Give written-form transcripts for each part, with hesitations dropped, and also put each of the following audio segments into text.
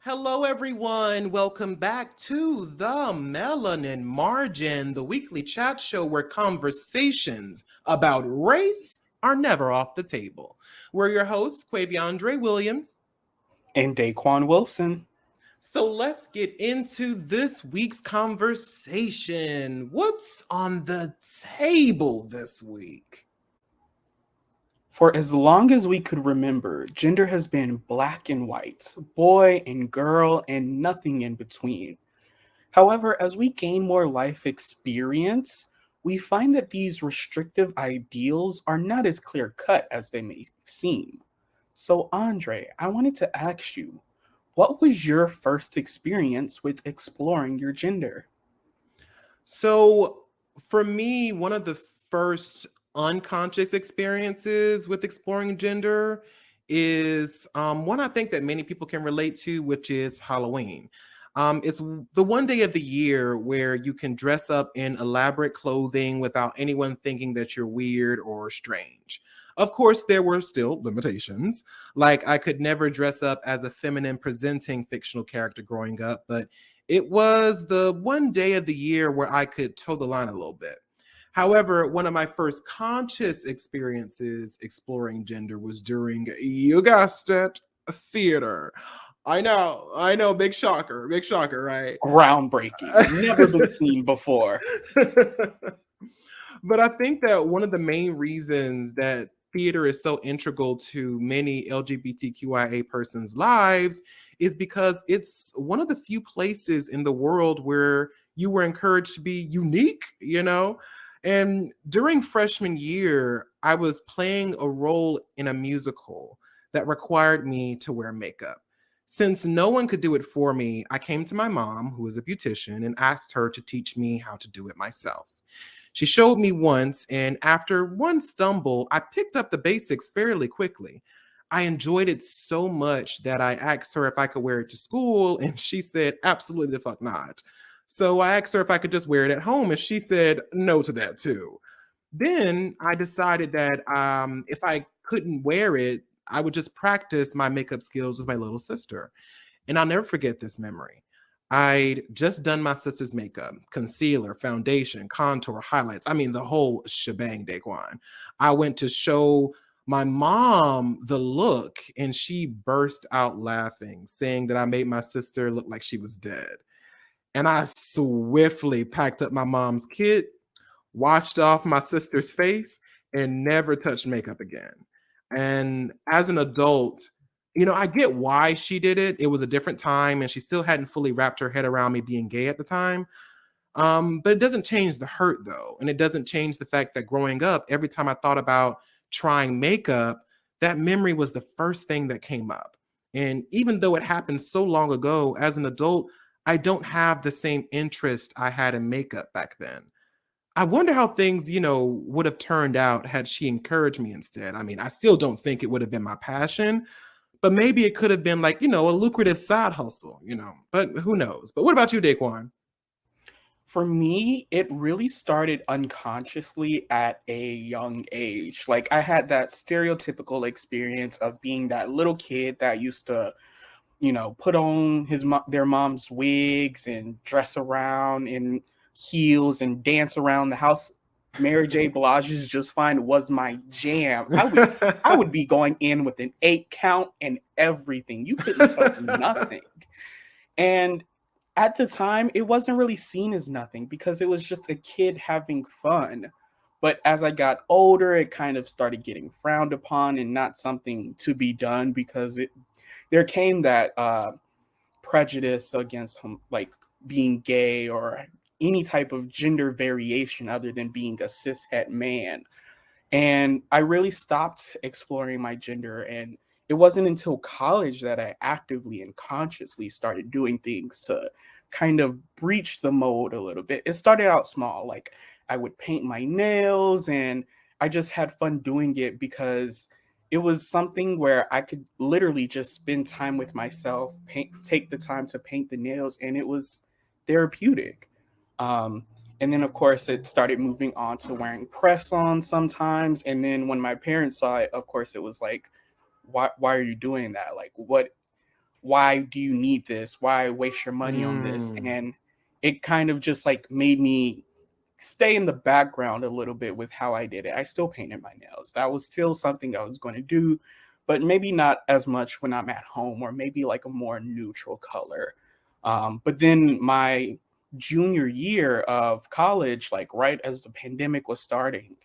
Hello, everyone. Welcome back to the Melanin Margin, the weekly chat show where conversations about race are never off the table. We're your hosts, Quaviondre Williams. And Daquon Wilson. So let's get into this week's conversation. What's on the table this week? For as long as we could remember, gender has been black and white, boy and girl, and nothing in between. However, as we gain more life experience, we find that these restrictive ideals are not as clear cut as they may seem. So, Andre, I wanted to ask you, what was your first experience with exploring your gender? So, for me, one of the first unconscious experiences with exploring gender is one I think that many people can relate to, which is Halloween. The one day of the year where you can dress up in elaborate clothing without anyone thinking that you're weird or strange. Of course, there were still limitations. Like, I could never dress up as a feminine presenting fictional character growing up, but it was the one day of the year where I could toe the line a little bit. However, one of my first conscious experiences exploring gender was during, you guessed it, theater. I know, big shocker, right? Groundbreaking, never been seen before. But I think that one of the main reasons that theater is so integral to many LGBTQIA persons' lives is because it's one of the few places in the world where you were encouraged to be unique, you know? And during freshman year, I was playing a role in a musical that required me to wear makeup. Since no one could do it for me, I came to my mom, who is a beautician, and asked her to teach me how to do it myself. She showed me once, and after one stumble, I picked up the basics fairly quickly. I enjoyed it so much that I asked her if I could wear it to school, and she said, absolutely the fuck not. So I asked her if I could just wear it at home, and she said no to that too. Then I decided that if I couldn't wear it, I would just practice my makeup skills with my little sister. And I'll never forget this memory. I'd just done my sister's makeup, concealer, foundation, contour, highlights. I mean, the whole shebang, Daquan. I went to show my mom the look, and she burst out laughing, saying that I made my sister look like she was dead. And I swiftly packed up my mom's kit, washed off my sister's face, and never touched makeup again. And as an adult, I get why she did it. It was a different time, and she still hadn't fully wrapped her head around me being gay at the time. But it doesn't change the hurt, though. And it doesn't change the fact that growing up, every time I thought about trying makeup, that memory was the first thing that came up. And even though it happened so long ago, as an adult, I don't have the same interest I had in makeup back then. I wonder how things, would have turned out had she encouraged me instead. I mean, I still don't think it would have been my passion, but maybe it could have been like, a lucrative side hustle, but who knows? But what about you, Daquan? For me, it really started unconsciously at a young age. Like, I had that stereotypical experience of being that little kid that used to, put on their mom's wigs and dress around in heels and dance around the house. Mary J. Blige's "Just Fine" was my jam. I would be going in with an 8 count and everything. You couldn't tell me nothing. And at the time, it wasn't really seen as nothing because it was just a kid having fun. But as I got older, it kind of started getting frowned upon and not something to be done because there came that prejudice against like being gay or any type of gender variation other than being a cishet man. And I really stopped exploring my gender. And it wasn't until college that I actively and consciously started doing things to kind of breach the mold a little bit. It started out small, like I would paint my nails, and I just had fun doing it because it was something where I could literally just spend time with myself, take the time to paint the nails, and it was therapeutic. Um, and then, of course, it started moving on to wearing press on sometimes. And then when my parents saw it, of course, it was like, why are you doing that? Like, why do you need this? Why waste your money on this? Mm, And it kind of just like made me stay in the background a little bit with how I did it. I still painted my nails. That was still something I was going to do, but maybe not as much when I'm at home, or maybe like a more neutral color. But then my junior year of college, like right as the pandemic was starting,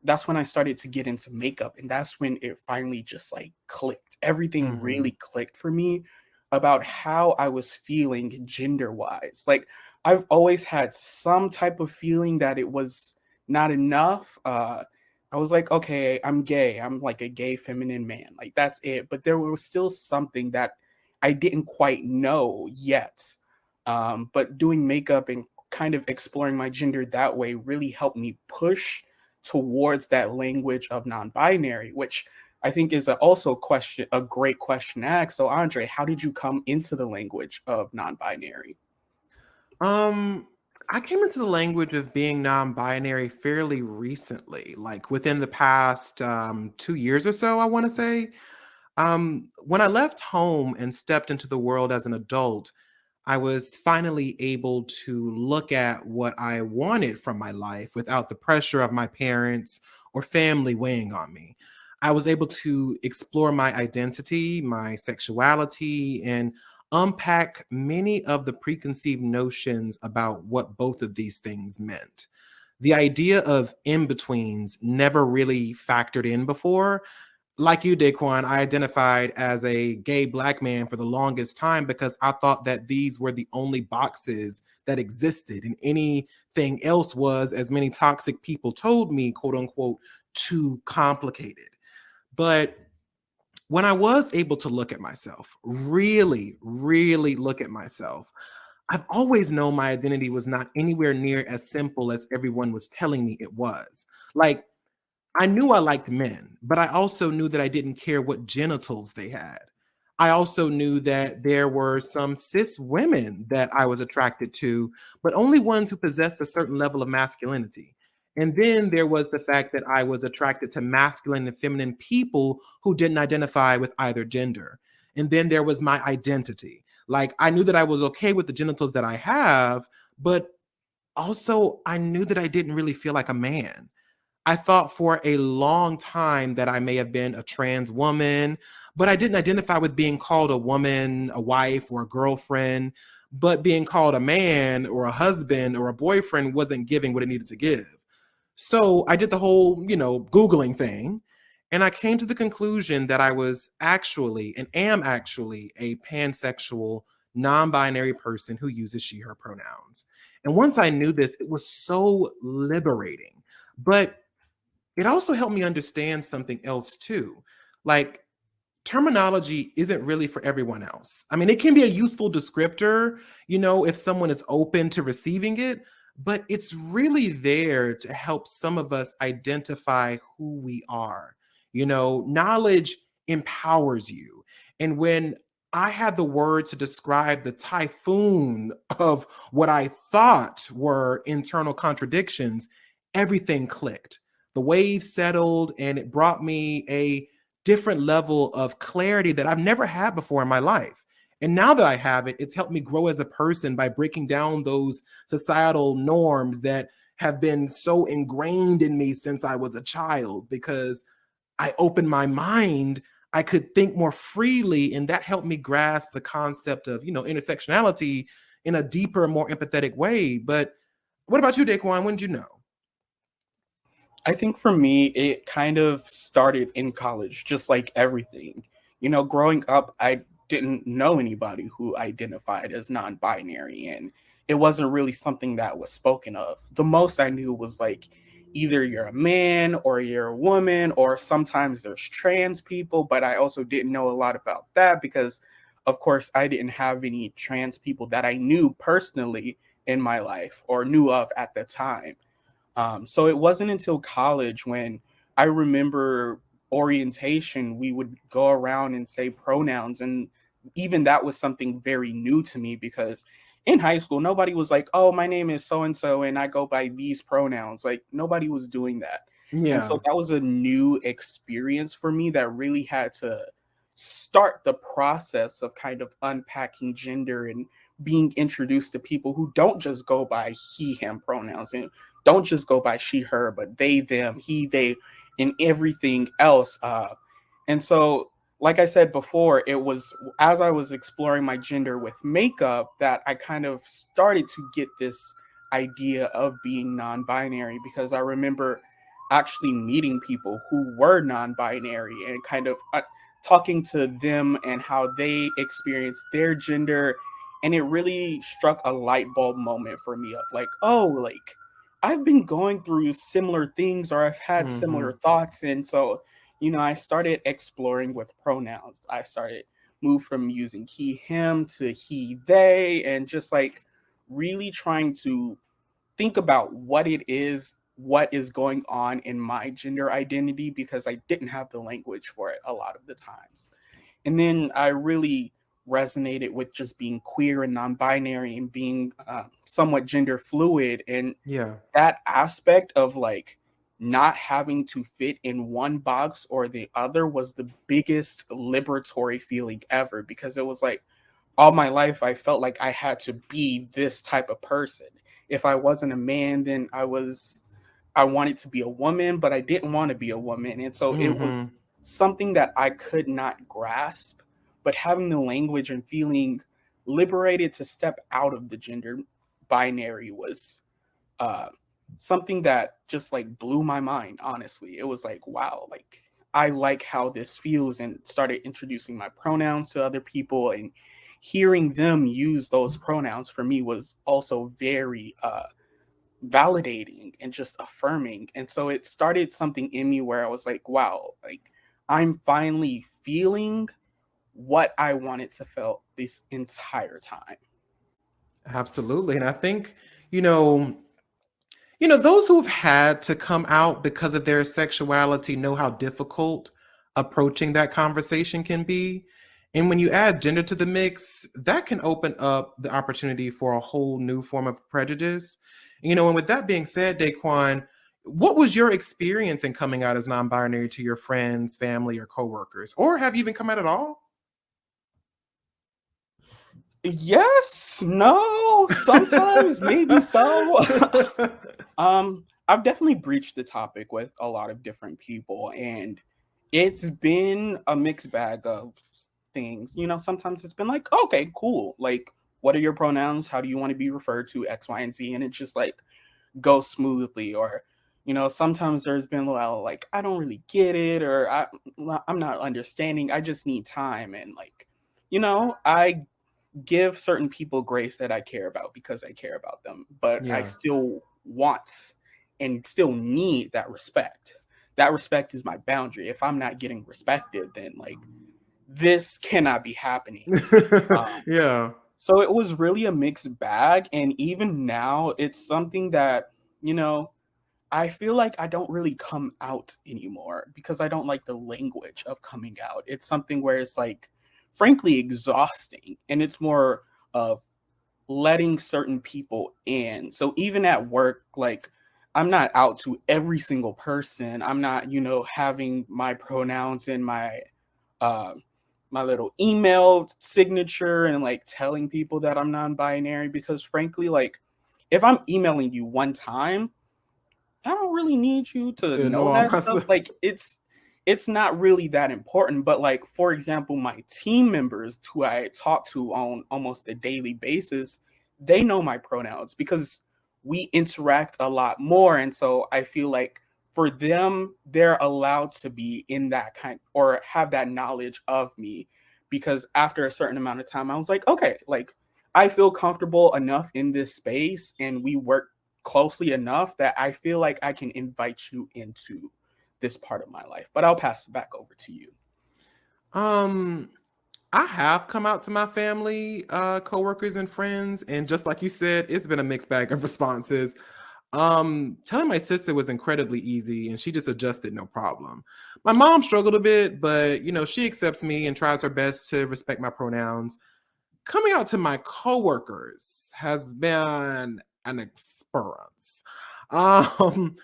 that's when I started to get into makeup, and that's when it finally just like clicked. Everything mhm, really clicked for me about how I was feeling gender wise. Like I've always had some type of feeling that it was not enough. I was like, okay, I'm gay. I'm like a gay feminine man. Like that's it. But there was still something that I didn't quite know yet. But doing makeup and kind of exploring my gender that way really helped me push towards that language of non-binary, which I think is also a great question to ask. So, Andre, how did you come into the language of non-binary? Um, I came into the language of being non-binary fairly recently, like within the past 2 years or so, I want to say. When I left home and stepped into the world as an adult, I was finally able to look at what I wanted from my life without the pressure of my parents or family weighing on me. I was able to explore my identity, my sexuality, and unpack many of the preconceived notions about what both of these things meant. The idea of in betweens never really factored in before. Like you, Daquon, I identified as a gay black man for the longest time because I thought that these were the only boxes that existed, and anything else was, as many toxic people told me, quote unquote, too complicated. But when I was able to look at myself, really, really look at myself, I've always known my identity was not anywhere near as simple as everyone was telling me it was. Like, I knew I liked men, but I also knew that I didn't care what genitals they had. I also knew that there were some cis women that I was attracted to, but only ones who possessed a certain level of masculinity. And then there was the fact that I was attracted to masculine and feminine people who didn't identify with either gender. And then there was my identity. Like, I knew that I was okay with the genitals that I have, but also I knew that I didn't really feel like a man. I thought for a long time that I may have been a trans woman, but I didn't identify with being called a woman, a wife, or a girlfriend. But being called a man or a husband or a boyfriend wasn't giving what it needed to give. So I did the whole, Googling thing. And I came to the conclusion that I was actually and am actually a pansexual, non binary person who uses she, her pronouns. And once I knew this, it was so liberating. But it also helped me understand something else too. Like, terminology isn't really for everyone else. I mean, it can be a useful descriptor, if someone is open to receiving it, but it's really there to help some of us identify who we are. Knowledge empowers you. And when I had the word to describe the typhoon of what I thought were internal contradictions, everything clicked. The wave settled and it brought me a different level of clarity that I've never had before in my life. And now that I have it, it's helped me grow as a person by breaking down those societal norms that have been so ingrained in me since I was a child because I opened my mind. I could think more freely, and that helped me grasp the concept of, intersectionality in a deeper, more empathetic way. But what about you, Daquan? When did you know? I think for me, it kind of started in college, just like everything. Growing up, I didn't know anybody who identified as non binary, and it wasn't really something that was spoken of. The most I knew was like either you're a man or you're a woman, or sometimes there's trans people, but I also didn't know a lot about that because, of course, I didn't have any trans people that I knew personally in my life or knew of at the time. So it wasn't until college when I remember orientation, we would go around and say pronouns. And even that was something very new to me because in high school, nobody was like, oh, my name is so and so, and I go by these pronouns. Like, nobody was doing that. And so Yeah. that was a new experience for me that really had to start the process of kind of unpacking gender and being introduced to people who don't just go by he, him pronouns and don't just go by she, her, but they, them, he, they, and everything else. And so, like I said before, it was as I was exploring my gender with makeup that I kind of started to get this idea of being non binary because I remember actually meeting people who were non binary and kind of talking to them and how they experienced their gender. And it really struck a light bulb moment for me of like, oh, like I've been going through similar things or I've had similar Hmm. thoughts. And so, I started exploring with pronouns. I started move from using he, him to he, they, and just like really trying to think about what is going on in my gender identity because I didn't have the language for it a lot of the times. And then I really resonated with just being queer and non-binary and being somewhat gender fluid, and Yeah. that aspect of like not having to fit in one box or the other was the biggest liberatory feeling ever because it was like all my life I felt like I had to be this type of person. If I wasn't a man, then I wanted to be a woman, but I didn't want to be a woman. And so it was Hmm. something that I could not grasp, but having the language and feeling liberated to step out of the gender binary was uh, something that just like blew my mind, honestly. It was like, wow, like I like how this feels, and started introducing my pronouns to other people, and hearing them use those pronouns for me was also very validating and just affirming. And so it started something in me where I was like, wow, like I'm finally feeling what I wanted to feel this entire time. Absolutely. And I think, you know, those who have had to come out because of their sexuality know how difficult approaching that conversation can be. And when you add gender to the mix, that can open up the opportunity for a whole new form of prejudice. And with that being said, Daquan, what was your experience in coming out as non-binary to your friends, family, or coworkers? Or have you even come out at all? Yes, no, sometimes, maybe so. I've definitely breached the topic with a lot of different people, and it's been a mixed bag of things. Sometimes it's been like, okay, cool. Like, what are your pronouns? How do you want to be referred to? X, Y, and Z, and it just like goes smoothly. Or, sometimes there's been well, like, I don't really get it, or I'm not understanding. I just need time, and like, I give certain people grace that I care about because I care about them, but I Yeah. still want and still need that respect. That respect is my boundary. If I'm not getting respected, then like this cannot be happening. Um, Yeah. so it was really a mixed bag. And even now, it's something that, you know, I feel like I don't really come out anymore because I don't like the language of coming out. It's something where it's like, frankly, exhausting. And it's more of letting certain people in. So even at work, like, I'm not out to every single person. I'm not, having my pronouns in uh, my little email signature and like telling people that I'm non-binary because frankly, like, if I'm emailing you one time, I don't really need you to Yeah, no, know I'm that stuff. Like it's not really that important. But like for example, my team members who I talk to on almost a daily basis, they know my pronouns because we interact a lot more. And so I feel like for them, they're allowed to be in that kind or have that knowledge of me because after a certain amount of time, I was like, okay, like I feel comfortable enough in this space and we work closely enough that I feel like I can invite you into this part of my life. But I'll pass it back over to you. Um, I have come out to my family, coworkers, and friends, and just like you said, it's been a mixed bag of responses. Telling my sister was incredibly easy, and she just adjusted no problem. My mom struggled a bit, but she accepts me and tries her best to respect my pronouns. Coming out to my coworkers has been an experience. Um,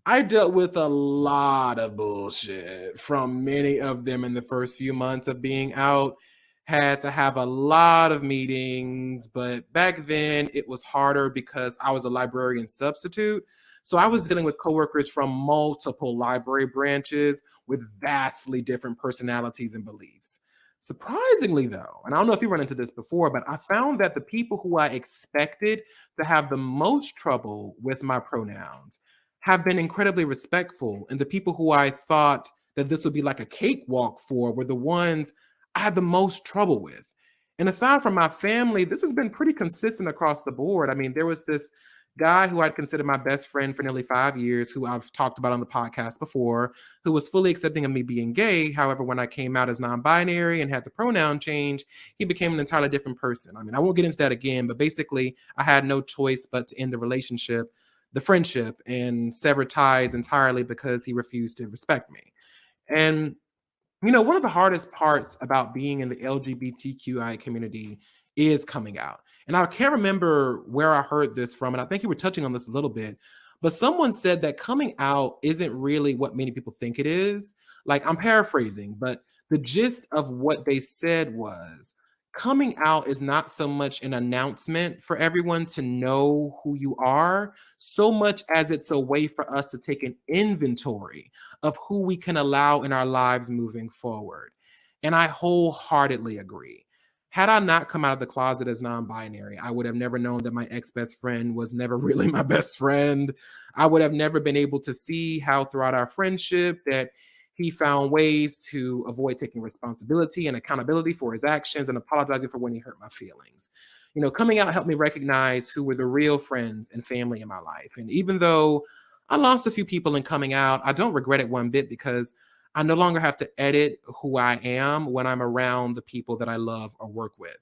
I dealt with a lot of bullshit from many of them in the first few months of being out. Had to have a lot of meetings, but back then it was harder because I was a librarian substitute. So I was dealing with coworkers from multiple library branches with vastly different personalities and beliefs. Surprisingly, though, and I don't know if you run into this before, but I found that the people who I expected to have the most trouble with my pronouns have been incredibly respectful. And the people who I thought that this would be like a cakewalk for were the ones I had the most trouble with. And aside from my family, this has been pretty consistent across the board. I mean, there was this guy who I'd considered my best friend for nearly 5 years, who I've talked about on the podcast before, who was fully accepting of me being gay. However, when I came out as non binary and had the pronoun change, he became an entirely different person. I mean, I won't get into that again, but basically, I had no choice but to end the relationship, the friendship, and sever ties entirely because he refused to respect me. And one of the hardest parts about being in the LGBTQI community is coming out. And I can't remember where I heard this from, and I think you were touching on this a little bit, but someone said that coming out isn't really what many people think it is. Like, I'm paraphrasing, but the gist of what they said was coming out is not so much an announcement for everyone to know who you are, so much as it's a way for us to take an inventory of who we can allow in our lives moving forward. And I wholeheartedly agree. Had I not come out of the closet as non binary, I would have never known that my ex best friend was never really my best friend. I would have never been able to see how throughout our friendship that he found ways to avoid taking responsibility and accountability for his actions and apologizing for when he hurt my feelings. Coming out helped me recognize who were the real friends and family in my life. And even though I lost a few people in coming out, I don't regret it one bit because I no longer have to edit who I am when I'm around the people that I love or work with.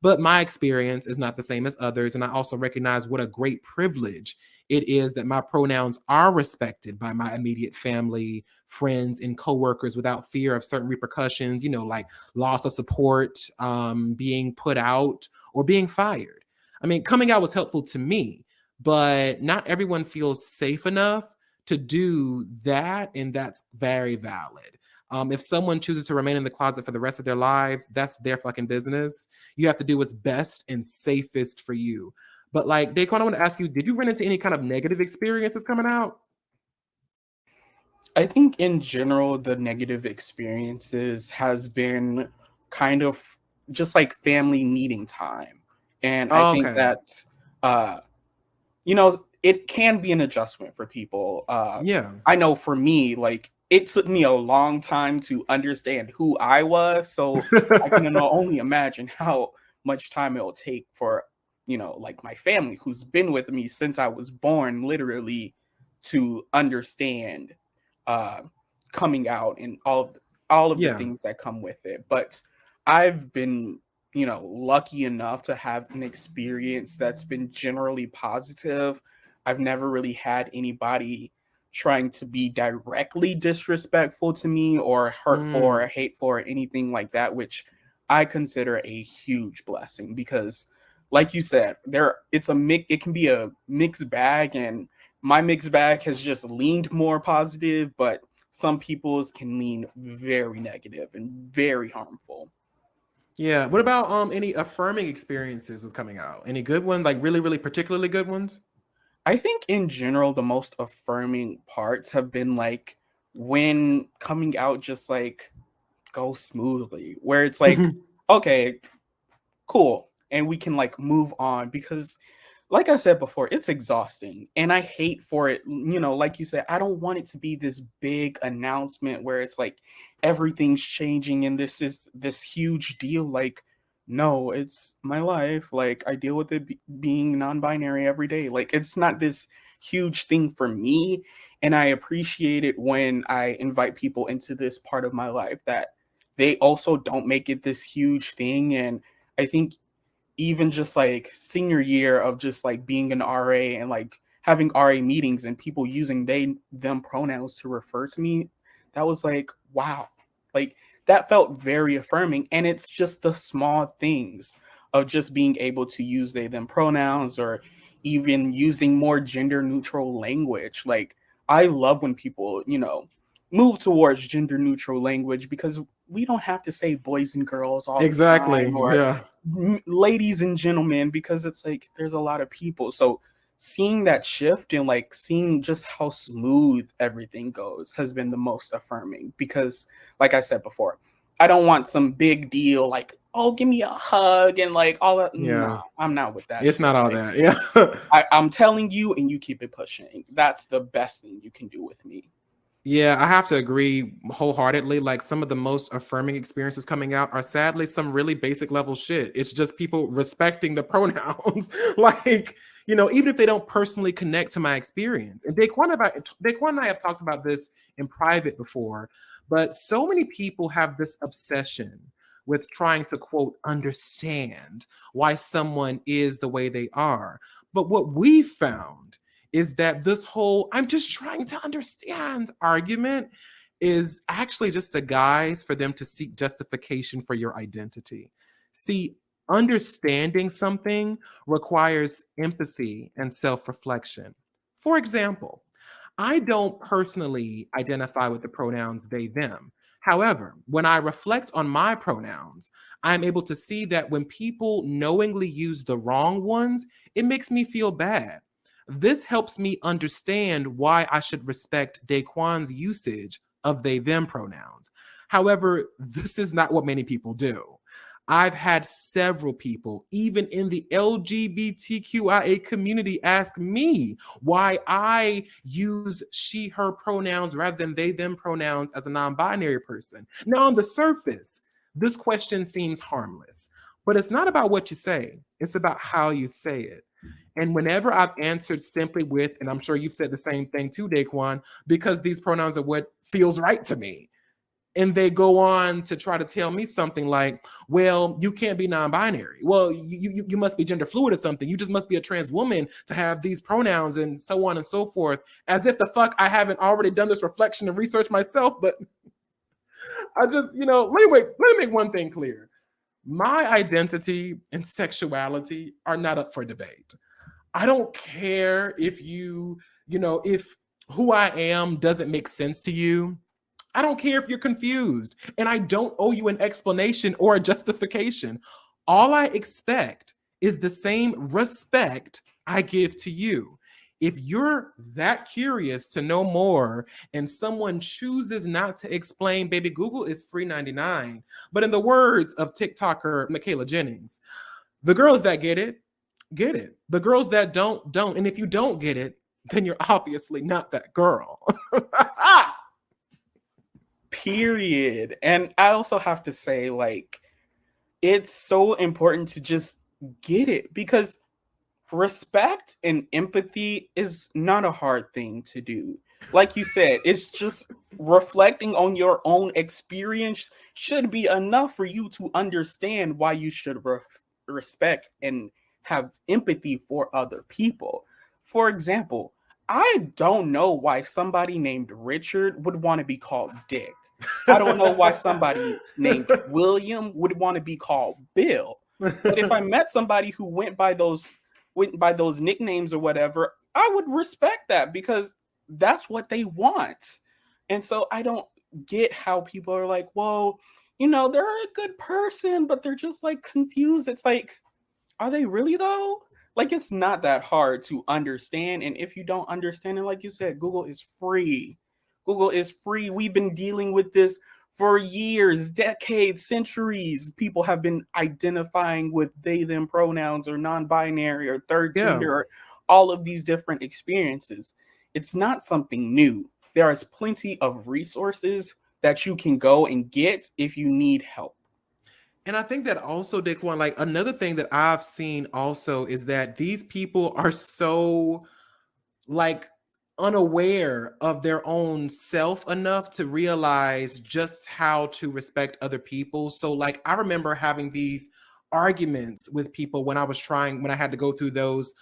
But my experience is not the same as others. And I also recognize what a great privilege it is that my pronouns are respected by my immediate family, friends, and coworkers without fear of certain repercussions, like loss of support, being put out, or being fired. I mean, coming out was helpful to me, but not everyone feels safe enough to do that, and that's very valid. If someone chooses to remain in the closet for the rest of their lives, that's their fucking business. You have to do what's best and safest for you. But like, Daquon, I want to ask you, did you run into any kind of negative experiences coming out? I think in general, the negative experiences has been kind of just like family meeting time. And I Oh, think okay. that, uh, it can be an adjustment for people. Yeah. I know for me, like, it took me a long time to understand who I was. So I can only imagine how much time it will take for, like my family who's been with me since I was born, literally, to understand uh, coming out and all of the Yeah. things that come with it. But I've been, lucky enough to have an experience that's been generally positive. I've never really had anybody trying to be directly disrespectful to me or hurtful or Mm, hateful or anything like that, which I consider a huge blessing because like you said, it can be a mixed bag, and my mixed bag has just leaned more positive, but some people's can lean very negative and very harmful. yeah. What about any affirming experiences with coming out? Any good ones, like really, really particularly good ones? I think in general, the most affirming parts have been like when coming out just like goes smoothly, where it's like, okay, cool, and we can like move on because like I said before, it's exhausting and I hate for it, like you said, I don't want it to be this big announcement where it's like everything's changing and this is this huge deal. Like, no, it's my life. Like, I deal with it being non-binary every day. Like, it's not this huge thing for me, and I appreciate it when I invite people into this part of my life that they also don't make it this huge thing. And I think even just like senior year of just like being an RA and like having RA meetings and people using they them pronouns to refer to me, that was like, wow. Like, that felt very affirming. And it's just the small things of just being able to use they them pronouns or even using more gender neutral language. Like, I love when people, move towards gender neutral language, because we don't have to say boys and girls all the time, Exactly. or Yeah. ladies and gentlemen, because it's like there's a lot of people. So seeing that shift and like seeing just how smooth everything goes has been the most affirming, because like I said before, I don't want some big deal like, oh, give me a hug and like all that. Yeah. Nah, I'm not with that It's shit. not all Like, that. Yeah. I'm telling you, and you keep it pushing. That's the best thing you can do with me. Yeah, I have to agree wholeheartedly. Like some of the most affirming experiences coming out are sadly some really basic level shit. It's just people respecting the pronouns. Like, even if they don't personally connect to my experience. And Daquon and I have talked about this in private before, but so many people have this obsession with trying to quote understand why someone is the way they are. But what we found is that this whole I'm just trying to understand argument is actually just a guise for them to seek justification for your identity. See, understanding something requires empathy and self reflection. For example, I don't personally identify with the pronouns they, them. However, when I reflect on my pronouns, I'm able to see that when people knowingly use the wrong ones, it makes me feel bad. This helps me understand why I should respect Daquan's usage of they them pronouns. However, this is not what many people do. I've had several people, even in the LGBTQIA community, ask me why I use she, her pronouns rather than they, them pronouns as a non binary person. Now, on the surface, this question seems harmless, but it's not about what you say, it's about how you say it. And whenever I've answered simply with, and I'm sure you've said the same thing too, Daquan, because these pronouns are what feels right to me. And they go on to try to tell me something like, well, you can't be non-binary. Well, you must be gender fluid or something. You just must be a trans woman to have these pronouns and so on and so forth. As if the fuck I haven't already done this reflection and research myself. But I just, let me make one thing clear. My identity and sexuality are not up for debate. I don't care if if who I am doesn't make sense to you. I don't care if you're confused. And I don't owe you an explanation or a justification. All I expect is the same respect I give to you. If you're that curious to know more and someone chooses not to explain, baby, Google is free 99. But in the words of TikToker Michaela Jennings, the girls that get it. The girls that don't. And if you don't get it, then you're obviously not that girl. Period. And I also have to say, like, it's so important to just get it, because respect and empathy is not a hard thing to do. Like you said, it's just reflecting on your own experience should be enough for you to understand why you should respect and have empathy for other people. For example, I don't know why somebody named Richard would want to be called Dick. I don't know why somebody named William would want to be called Bill. But if I met somebody who went by those nicknames or whatever, I would respect that, because that's what they want. And so I don't get how people are like, well, they're a good person, but they're just like confused. It's like, are they really though? Like, it's not that hard to understand. And if you don't understand it, like you said, Google is free. Google is free. We've been dealing with this for years, decades, centuries. People have been identifying with they, them pronouns, or non binary, or third Yeah. gender, or all of these different experiences. It's not something new. There is plenty of resources that you can go and get if you need help. And I think that also, Daquan, like another thing that I've seen also is that these people are so like unaware of their own self enough to realize just how to respect other people. So like I remember having these arguments with people when I had to go through those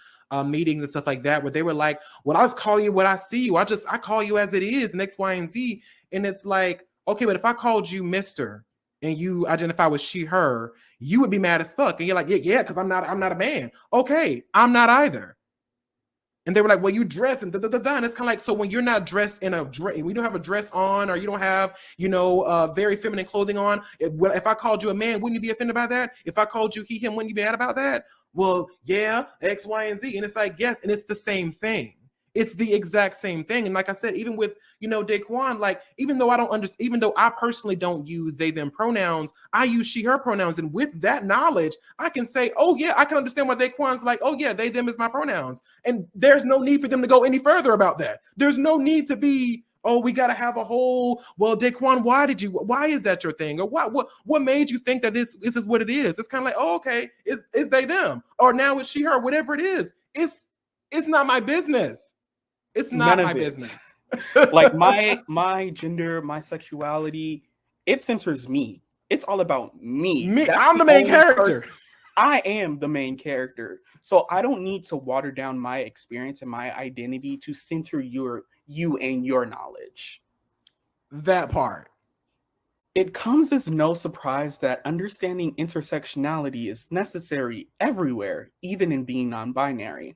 meetings and stuff like that, where they were like, well, I just call you what I see you. I call you as it is, and X, Y, and Z. And it's like, okay, but if I called you Mr. and you identify with she, her, you would be mad as fuck. And you're like, yeah, because I'm not a man. Okay, I'm not either. And they were like, well, you dress and da da da da. And it's kind of like, so when you're not dressed in a dress, we don't have a dress on, or you don't have, very feminine clothing on. If I called you a man, wouldn't you be offended by that? If I called you he, him, wouldn't you be mad about that? Well, yeah, X, Y, and Z. And it's like, yes, and it's the same thing. It's the exact same thing. And like I said, even with, Daquon, like, even though I don't understand, even though I personally don't use they, them pronouns, I use she, her pronouns. And with that knowledge, I can say, oh, yeah, I can understand why Daquon's like, oh, yeah, they, them is my pronouns. And there's no need for them to go any further about that. There's no need to be, oh, we got to have a whole, well, Daquon, why is that your thing? Or what made you think that this is what it is? It's kind of like, oh, okay, it's they, them. Or now it's she, her, whatever it is. It's not my business. It's None not of my it. business. Like my gender, my sexuality, it centers me. It's all about me. That's I'm the main character. I am the main character. So I don't need to water down my experience and my identity to center you and your knowledge. That part. It comes as no surprise that understanding intersectionality is necessary everywhere, even in being non-binary.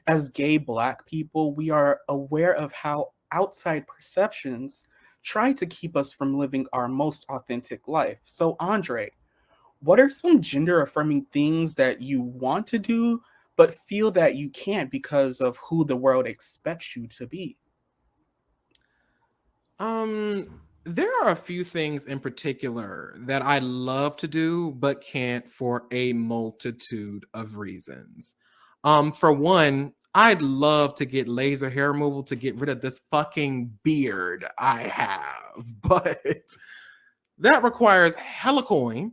As gay Black people, we are aware of how outside perceptions try to keep us from living our most authentic life. So, Andre, what are some gender affirming things that you want to do, but feel that you can't because of who the world expects you to be? There are a few things in particular that I love to do, but can't for a multitude of reasons. For one, I'd love to get laser hair removal to get rid of this fucking beard I have, but that requires hella coin.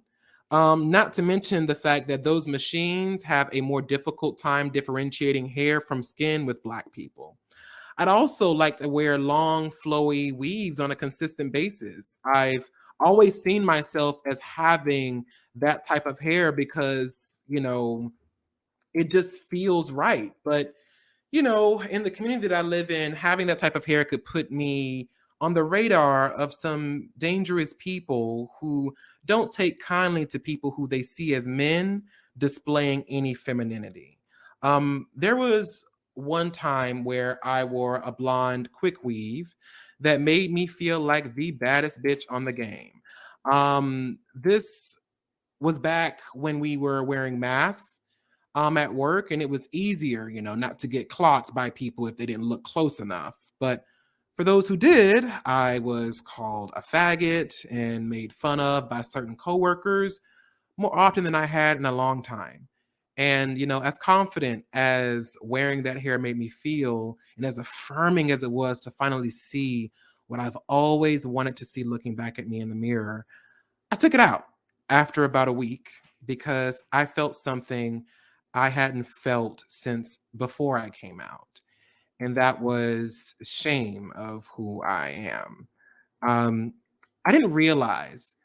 Not to mention the fact that those machines have a more difficult time differentiating hair from skin with Black people. I'd also like to wear long, flowy weaves on a consistent basis. I've always seen myself as having that type of hair because, it just feels right. But in the community that I live in, having that type of hair could put me on the radar of some dangerous people who don't take kindly to people who they see as men displaying any femininity. There was one time where I wore a blonde quick weave that made me feel like the baddest bitch on the game. This was back when we were wearing masks at work, and it was easier, not to get clocked by people if they didn't look close enough. But for those who did, I was called a faggot and made fun of by certain coworkers more often than I had in a long time. And, as confident as wearing that hair made me feel, and as affirming as it was to finally see what I've always wanted to see looking back at me in the mirror, I took it out after about a week because I felt something I hadn't felt since before I came out. And that was shame of who I am. Um, I didn't realize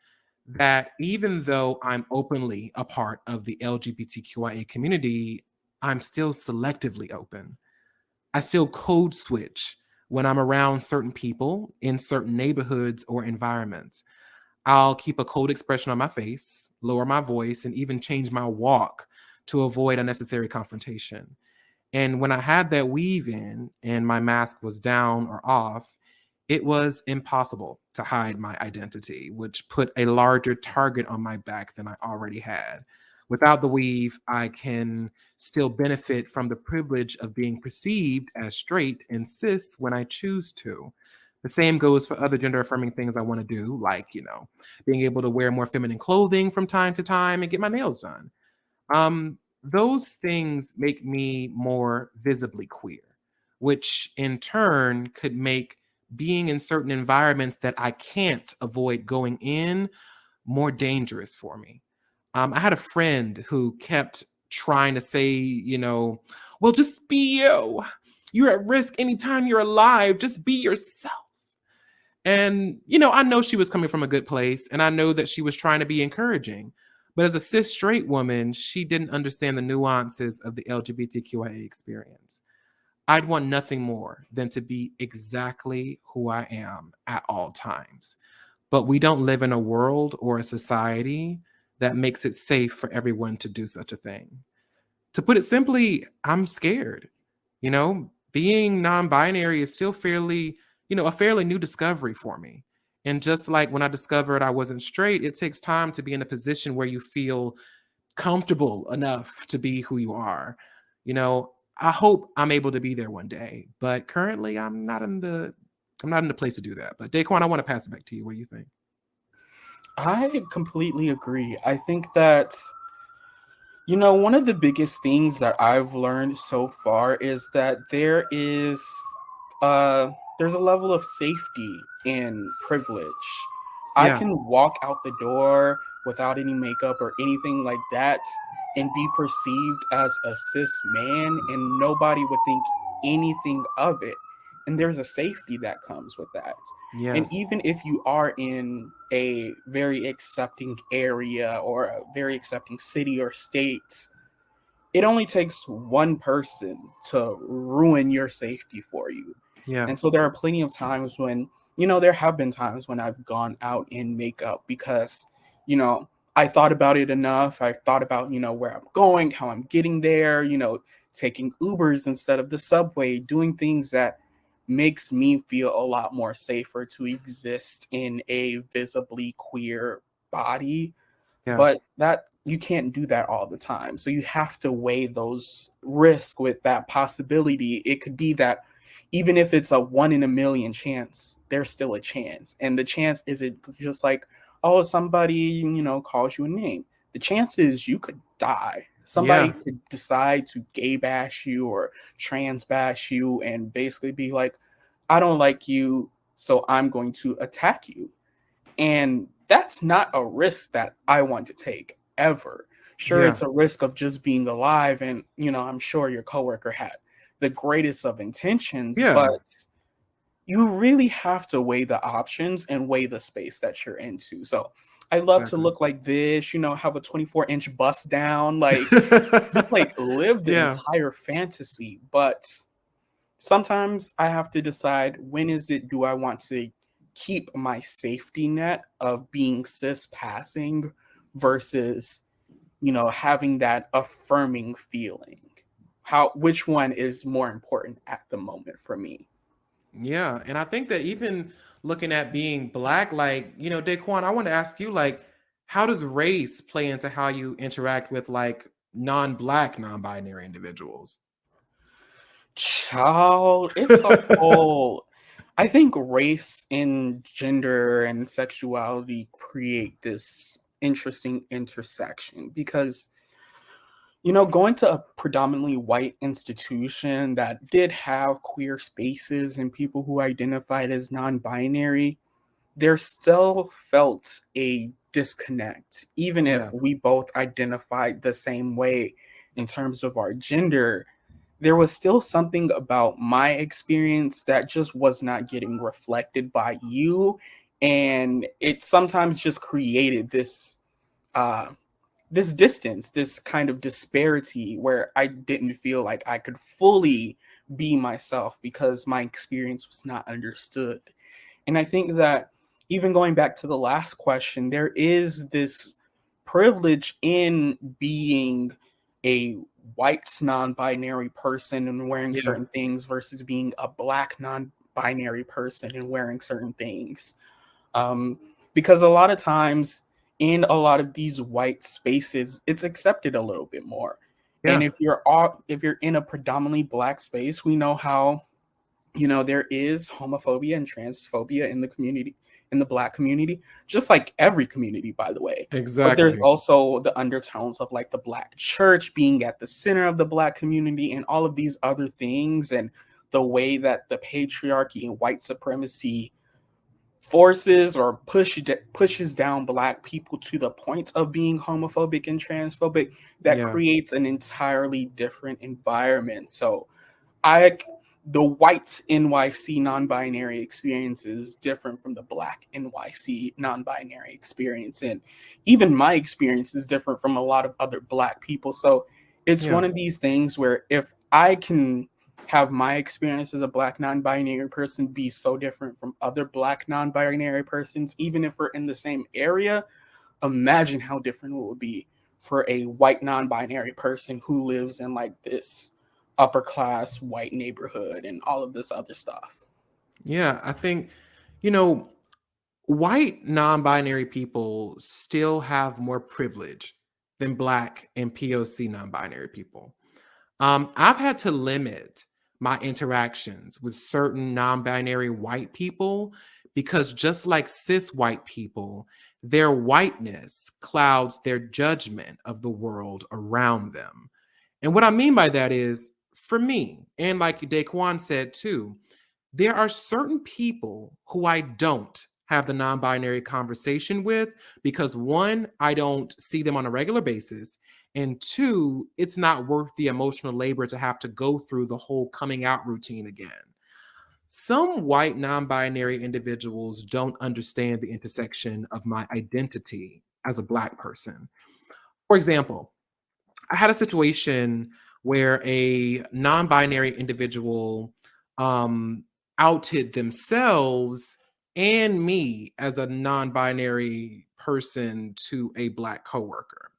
that even though I'm openly a part of the LGBTQIA community, I'm still selectively open. I still code switch when I'm around certain people in certain neighborhoods or environments. I'll keep a cold expression on my face, lower my voice, and even change my walk to avoid unnecessary confrontation. And when I had that weave in and my mask was down or off, it was impossible to hide my identity, which put a larger target on my back than I already had. Without the weave, I can still benefit from the privilege of being perceived as straight and cis when I choose to. The same goes for other gender affirming things I want to do, like, being able to wear more feminine clothing from time to time and get my nails done. Those things make me more visibly queer, which in turn could make being in certain environments that I can't avoid going in more dangerous for me. I had a friend who kept trying to say, well, just be you. You're at risk anytime you're alive. Just be yourself. And, I know she was coming from a good place, and I know that she was trying to be encouraging. But as a cis straight woman, she didn't understand the nuances of the LGBTQIA experience. I'd want nothing more than to be exactly who I am at all times. But we don't live in a world or a society that makes it safe for everyone to do such a thing. To put it simply, I'm scared. being non-binary is still fairly, a fairly new discovery for me. And just like when I discovered I wasn't straight, it takes time to be in a position where you feel comfortable enough to be who you are. I hope I'm able to be there one day, but currently I'm not in the place to do that. But Daquon, I want to pass it back to you. What do you think? I completely agree. I think that, one of the biggest things that I've learned so far is that uh there's a level of safety in privilege. I Yeah, can walk out the door without any makeup or anything like that and be perceived as a cis man, and nobody would think anything of it. And there's a safety that comes with that. And yes, even if you are in a very accepting area or a very accepting city or state, it only takes one person to ruin your safety for you. yeah, And so there are plenty of times when, there have been times when I've gone out in makeup because, you know, I thought about it enough. I thought about, where I'm going, how I'm getting there, taking Ubers instead of the subway, doing things that makes me feel a lot more safer to exist in a visibly queer body. yeah, But that you can't do that all the time. So you have to weigh those risks with that possibility. It could be that even if it's a 1 in a million chance, there's still a chance. And the chance isn't just like, oh, somebody, calls you a name. The chance is you could die. Somebody yeah, could decide to gay bash you or trans bash you and basically be like, I don't like you, so I'm going to attack you. And that's not a risk that I want to take ever. Sure, yeah, it's a risk of just being alive. And, I'm sure your coworker had the greatest of intentions, yeah, but you really have to weigh the options and weigh the space that you're into. So I love to exactly. look like this, have a 24-inch bust down, like just like live the Yeah, entire fantasy. But sometimes I have to decide, when is it do I want to keep my safety net of being cis passing versus, having that affirming feeling. Which one is more important at the moment for me? yeah. And I think that even looking at being black, like, Daquan, I want to ask you, like, how does race play into how you interact with like non-black, non-binary individuals? Child, it's a whole, I think race and gender and sexuality create this interesting intersection because, going to a predominantly white institution that did have queer spaces and people who identified as non-binary, there still felt a disconnect, even if Yeah, we both identified the same way in terms of our gender. There was still something about my experience that just was not getting reflected by you. And it sometimes just created uh, this distance, this kind of disparity where I didn't feel like I could fully be myself because my experience was not understood. And I think that even going back to the last question, there is this privilege in being a white non-binary person and wearing yeah, certain things versus being a black non-binary person and wearing certain things. Um, because a lot of times in a lot of these white spaces, it's accepted a little bit more. And yeah, if you're in a predominantly black space, we know how, there is homophobia and transphobia in the community, in the black community, just like every community, by the way. But there's exactly. also the undertones of like the black church being at the center of the black community and all of these other things, and the way that the patriarchy and white supremacy forces or pushes down black people to the point of being homophobic and transphobic, that Yeah, creates an entirely different environment. So I the white NYC non-binary experience is different from the black NYC non-binary experience, and even my experience is different from a lot of other black people. So it's yeah, one of these things where if I can have my experience as a black non-binary person be so different from other black non-binary persons, even if we're in the same area, imagine how different it would be for a white non-binary person who lives in like this upper class white neighborhood and all of this other stuff. Yeah, I think, you know, white non-binary people still have more privilege than Black and POC non-binary people. I've had to limit my interactions with certain non-binary white people because just like cis white people, their whiteness clouds their judgment of the world around them. And what I mean by that is, for me, and like Daquon said too, there are certain people who I don't have the non binary conversation with because one, I don't see them on a regular basis. And two, it's not worth the emotional labor to have to go through the whole coming out routine again. Some white non binary individuals don't understand the intersection of my identity as a Black person. For example, I had a situation where a non-binary individual um, outed themselves and me as a non-binary person to a Black coworker.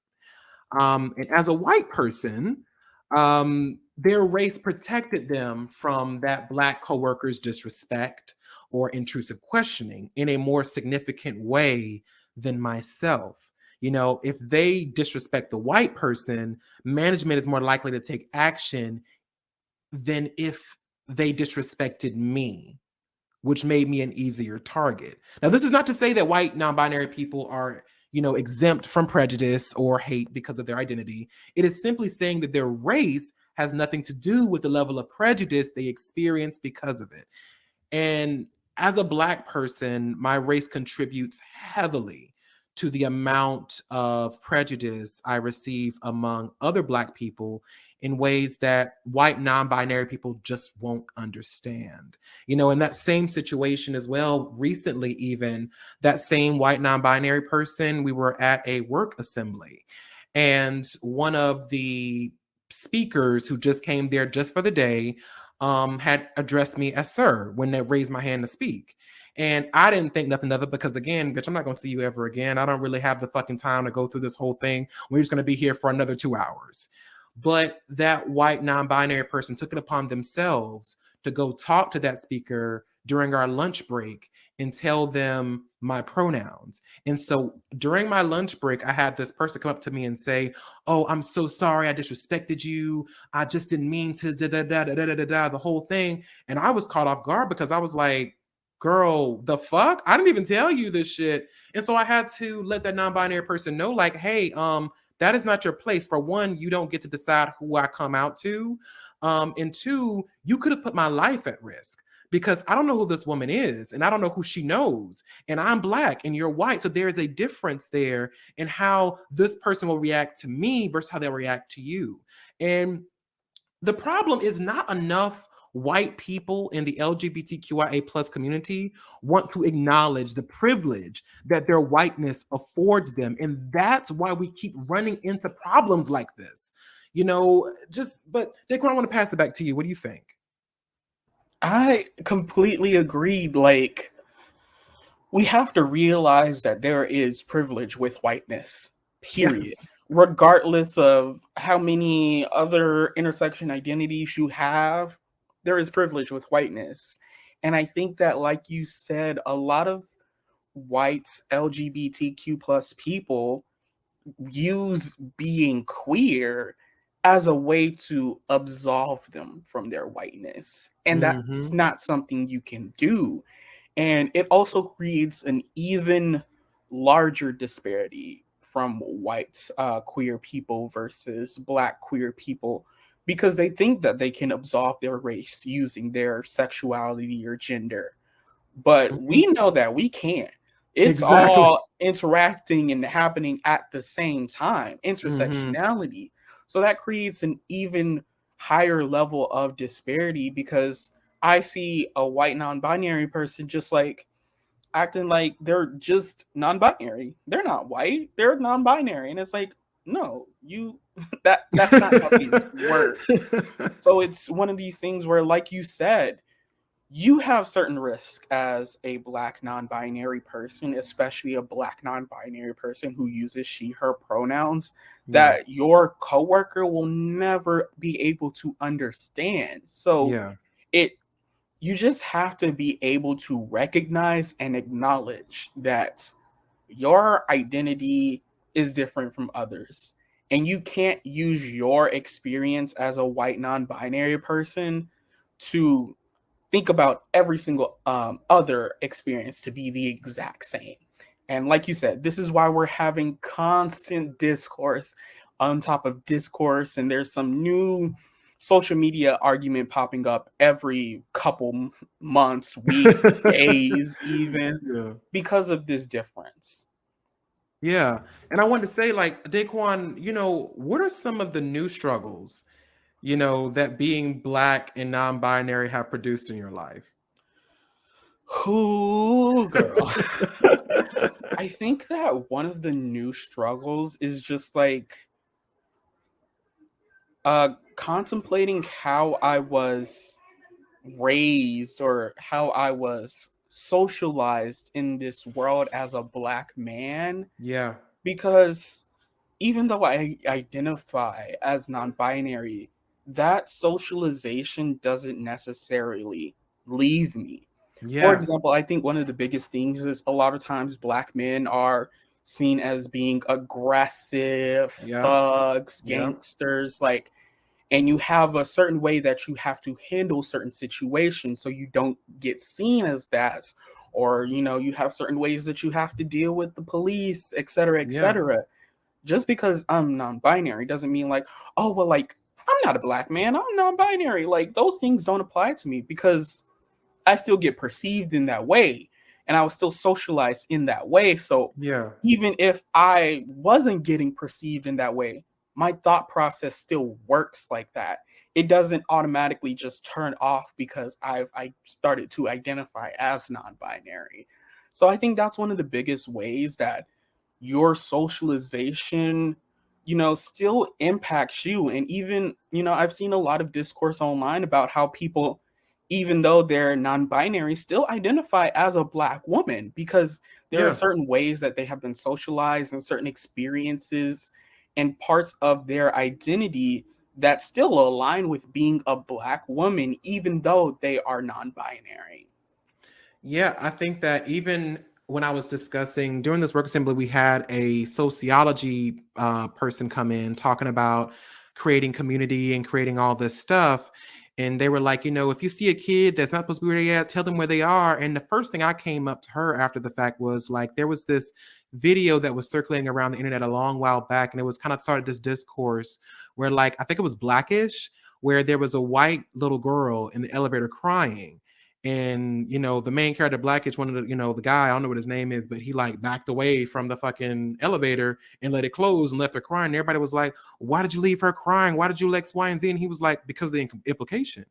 And as a white person, their race protected them from that Black coworker's disrespect or intrusive questioning in a more significant way than myself. You know, if they disrespect the white person, management is more likely to take action than if they disrespected me, which made me an easier target. Now, this is not to say that white non-binary people are, you know, exempt from prejudice or hate because of their identity. It is simply saying that their race has nothing to do with the level of prejudice they experience because of it. And as a Black person, my race contributes heavily to the amount of prejudice I receive among other Black people in ways that white non-binary people just won't understand. You know, in that same situation as well, recently, even that same white non-binary person, we were at a work assembly, and one of the speakers who just came there just for the day had addressed me as sir when they raised my hand to speak. And I didn't think nothing of it because, again, bitch, I'm not going to see you ever again. I don't really have the fucking time to go through this whole thing. We're just going to be here for another 2 hours. But that white non binary person took it upon themselves to go talk to that speaker during our lunch break and tell them my pronouns. And so during my lunch break, I had this person come up to me and say, "Oh, I'm so sorry. I disrespected you. I just didn't mean to da da da da da da da the whole thing." And I was caught off guard because I was like, "Girl, the fuck? I didn't even tell you this shit." And so I had to let that non-binary person know, like, "Hey, that is not your place. For one, you don't get to decide who I come out to. And two, you could have put my life at risk because I don't know who this woman is and I don't know who she knows. And I'm Black and you're white. So there is a difference there in how this person will react to me versus how they'll react to you." And the problem is not enough white people in the LGBTQIA plus community want to acknowledge the privilege that their whiteness affords them. And that's why we keep running into problems like this. You know, but Daquan, I want to pass it back to you. What do you think? I completely agree. Like, we have to realize that there is privilege with whiteness, period. Yes. Regardless of how many other intersection identities you have, there is privilege with whiteness. And I think that, like you said, a lot of white LGBTQ plus people use being queer as a way to absolve them from their whiteness. And that's Mm-hmm. not something you can do. And it also creates an even larger disparity from white queer people versus Black queer people because they think that they can absolve their race using their sexuality or gender, but Mm-hmm. we know that we can't. It's Exactly. all interacting and happening at the same time, Mm-hmm. intersectionality. So that creates an even higher level of disparity because I see a white non-binary person just like acting like they're just non-binary. They're not white, they're non-binary. And it's like, no, you that's not how things work. So it's one of these things where, like you said, you have certain risks as a Black non-binary person, especially a Black non-binary person who uses she her pronouns, Yeah. that your coworker will never be able to understand. So Yeah. it you just have to be able to recognize and acknowledge that your identity is different from others, and you can't use your experience as a white non-binary person to think about every single other experience to be the exact same. And like you said, this is why we're having constant discourse on top of discourse, and there's some new social media argument popping up every couple months, weeks, days, even Yeah. because of this difference. Yeah. And I wanted to say, like, Daquon, what are some of the new struggles, that being Black and non-binary have produced in your life? Who, girl? I think that one of the new struggles is just like contemplating how I was raised or how I was socialized in this world as a Black man, Yeah. because even though I identify as non-binary, that socialization doesn't necessarily leave me. For Yeah. example, I think one of the biggest things is a lot of times Black men are seen as being aggressive, Yep. thugs, Yep. gangsters, like, and you have a certain way that you have to handle certain situations so you don't get seen as that, or you have certain ways that you have to deal with the police, etc., Yeah. etc. Just because I'm non-binary doesn't mean like, oh well, like, I'm not a Black man, I'm non-binary, like those things don't apply to me, because I still get perceived in that way, and I was still socialized in that way. So Yeah. even if I wasn't getting perceived in that way, my thought process still works like that. It doesn't automatically just turn off because I started to identify as non-binary. So I think that's one of the biggest ways that your socialization still impacts you. And even I've seen a lot of discourse online about how people, even though they're non-binary, still identify as a Black woman, because there are Yeah. certain ways that they have been socialized and certain experiences and parts of their identity that still align with being a Black woman even though they are non-binary. Yeah, I think that even when I was discussing during this work assembly, we had a sociology person come in talking about creating community and creating all this stuff. And they were like, if you see a kid that's not supposed to be where they at, tell them where they are. And the first thing I came up to her after the fact was like, there was this video that was circulating around the internet a long while back. And it was kind of started this discourse where, like, I think it was Blackish, where there was a white little girl in the elevator crying, and the main character Blackish, one of the guy, I don't know what his name is, but he like backed away from the fucking elevator and let it close and left her crying. And everybody was like, why did you leave her crying? Why did you let X, Y, and Z? And he was like, because of the implication.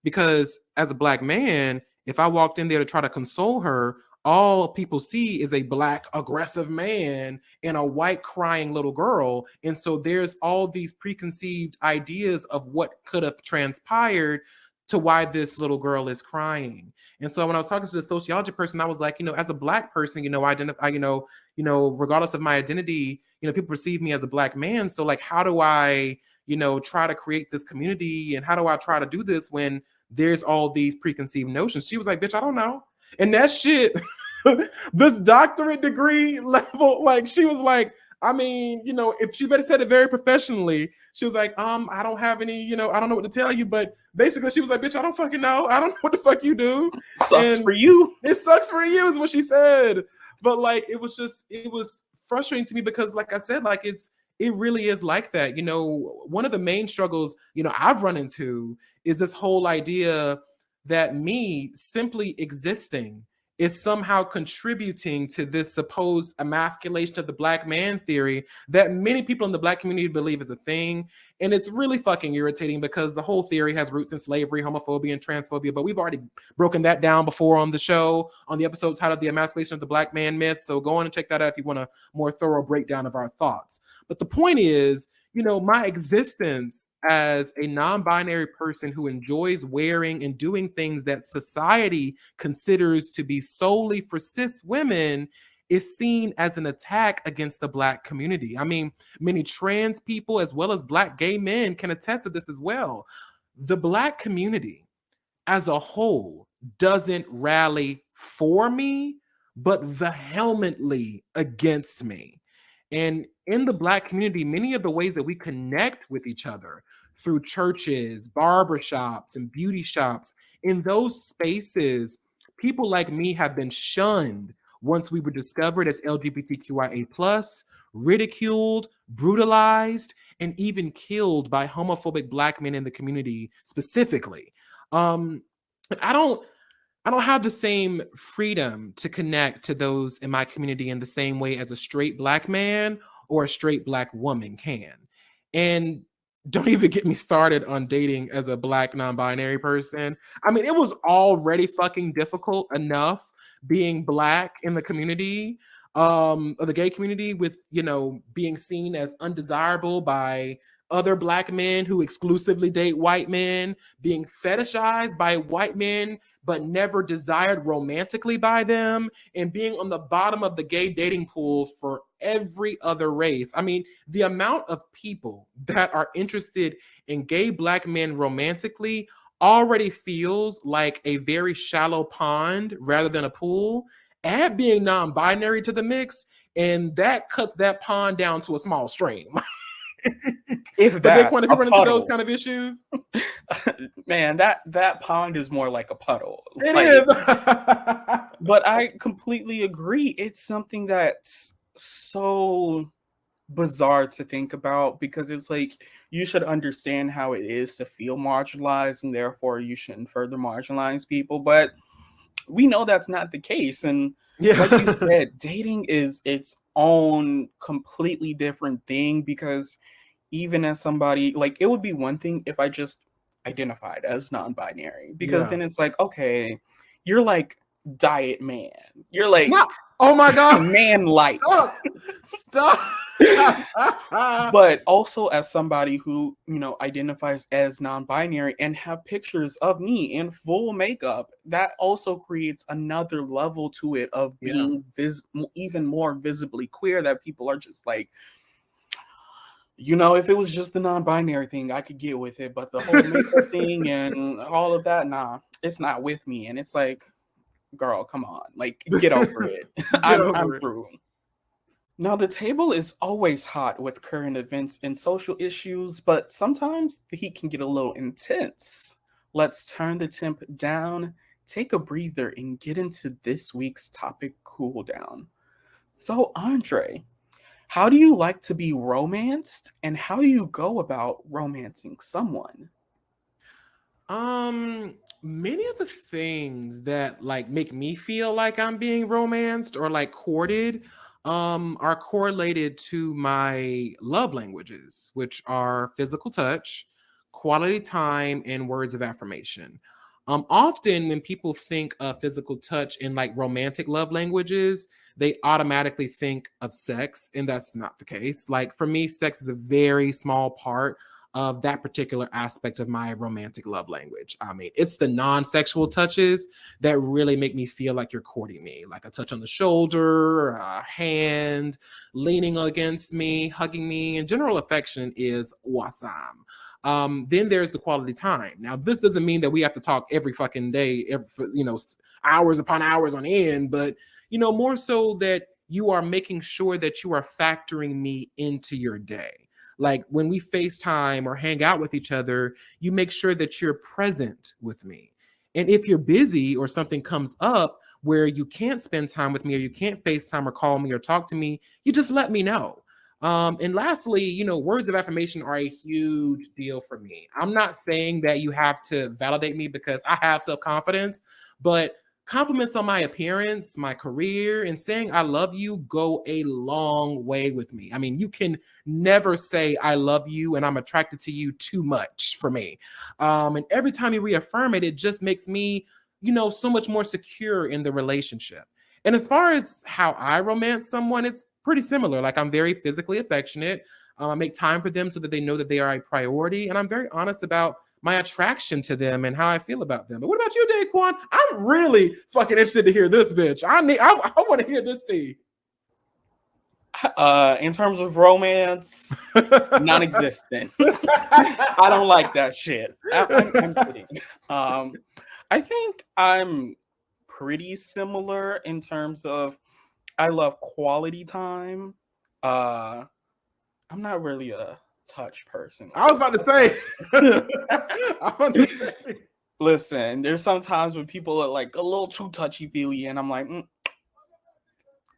Because as a Black man, if I walked in there to try to console her, all people see is a Black aggressive man and a white crying little girl. And so there's all these preconceived ideas of what could have transpired to why this little girl is crying. And so when I was talking to the sociology person, I was like, as a Black person, I identify, regardless of my identity, people perceive me as a Black man. So like, how do I, try to create this community, and how do I try to do this when there's all these preconceived notions? She was like, bitch, I don't know. And that shit, this doctorate degree level, like, she was like, I mean, if she better said it very professionally, she was like, I don't have any, I don't know what to tell you. But basically, she was like, bitch, I don't fucking know. I don't know what the fuck you do. Sucks And for you. it sucks for you, is what she said. But like, it was frustrating to me because, like I said, like, it really is like that. One of the main struggles, I've run into is this whole idea that me simply existing is somehow contributing to this supposed emasculation of the Black man theory that many people in the Black community believe is a thing. And it's really fucking irritating because the whole theory has roots in slavery, homophobia, and transphobia. But we've already broken that down before on the show, on the episode titled The Emasculation of the Black Man Myth. So go on and check that out if you want a more thorough breakdown of our thoughts. But the point is, my existence as a non-binary person who enjoys wearing and doing things that society considers to be solely for cis women is seen as an attack against the Black community. I mean, many trans people as well as Black gay men can attest to this as well. The Black community as a whole doesn't rally for me, but vehemently against me. And in the Black community, many of the ways that we connect with each other through churches, barbershops, and beauty shops, in those spaces, people like me have been shunned once we were discovered as LGBTQIA, ridiculed, brutalized, and even killed by homophobic Black men in the community specifically. Um, I don't I don't have the same freedom to connect to those in my community in the same way as a straight Black man or a straight Black woman can. And don't even get me started on dating as a Black non-binary person. I mean, it was already fucking difficult enough being Black in the community, of the gay community, with being seen as undesirable by other Black men who exclusively date white men, being fetishized by white men but never desired romantically by them, and being on the bottom of the gay dating pool for every other race. I mean, the amount of people that are interested in gay Black men romantically already feels like a very shallow pond rather than a pool. Add being non-binary to the mix, and that cuts that pond down to a small stream. If But that, Daquon, if a you run into those puddle. kind of issues, Man, that pond is more like a puddle. it Like, is. but I completely agree. It's something that's so bizarre to think about, because it's like you should understand how it is to feel marginalized, and therefore you shouldn't further marginalize people. But we know that's not the case. And like you Yeah. said, dating is its own completely different thing, because even as somebody, like, it would be one thing if I just identified as non-binary, because Yeah. then it's like, okay, you're like diet man, you're like No. Oh my God. man light. Stop. Stop. But also as somebody who, identifies as non-binary and have pictures of me in full makeup, that also creates another level to it of Yeah. being even more visibly queer, that people are just like, if it was just the non-binary thing, I could get with it, but the whole makeup thing and all of that, nah, it's not with me. And it's like, girl, come on, like, get over it. Get I'm over it. through. Now, the table is always hot with current events and social issues, but sometimes the heat can get a little intense. Let's turn the temp down, take a breather, and get into this week's topic cool down. So, Andre, how do you like to be romanced, and how do you go about romancing someone? Many of the things that like make me feel like I'm being romanced or like courted are correlated to my love languages, which are physical touch, quality time, and words of affirmation. Often when people think of physical touch in like romantic love languages, they automatically think of sex, and that's not the case. Like for me, sex is a very small part of that particular aspect of my romantic love language. I mean, it's the non-sexual touches that really make me feel like you're courting me, like a touch on the shoulder, a hand, leaning against me, hugging me, and general affection is awesome. Then there's the quality time. Now, this doesn't mean that we have to talk every fucking day, hours upon hours on end, but more so that you are making sure that you are factoring me into your day. Like when we FaceTime or hang out with each other, you make sure that you're present with me. And if you're busy or something comes up where you can't spend time with me or you can't FaceTime or call me or talk to me, you just let me know. And lastly, words of affirmation are a huge deal for me. I'm not saying that you have to validate me because I have self-confidence, but compliments on my appearance, my career, and saying I love you go a long way with me. I mean, you can never say I love you and I'm attracted to you too much for me. And every time you reaffirm it, it just makes me, so much more secure in the relationship. And as far as how I romance someone, it's pretty similar. Like I'm very physically affectionate. I make time for them so that they know that they are a priority. And I'm very honest about my attraction to them and how I feel about them. But what about you, Daquon? I'm really fucking interested to hear this, bitch. I want to hear this tea. In terms of romance, non-existent. I don't like that shit. I'm kidding. I think I'm pretty similar in terms of I love quality time. I'm not really a touch person. I was about to say. I want to say. Listen, there's sometimes when people are like a little too touchy-feely, and I'm like,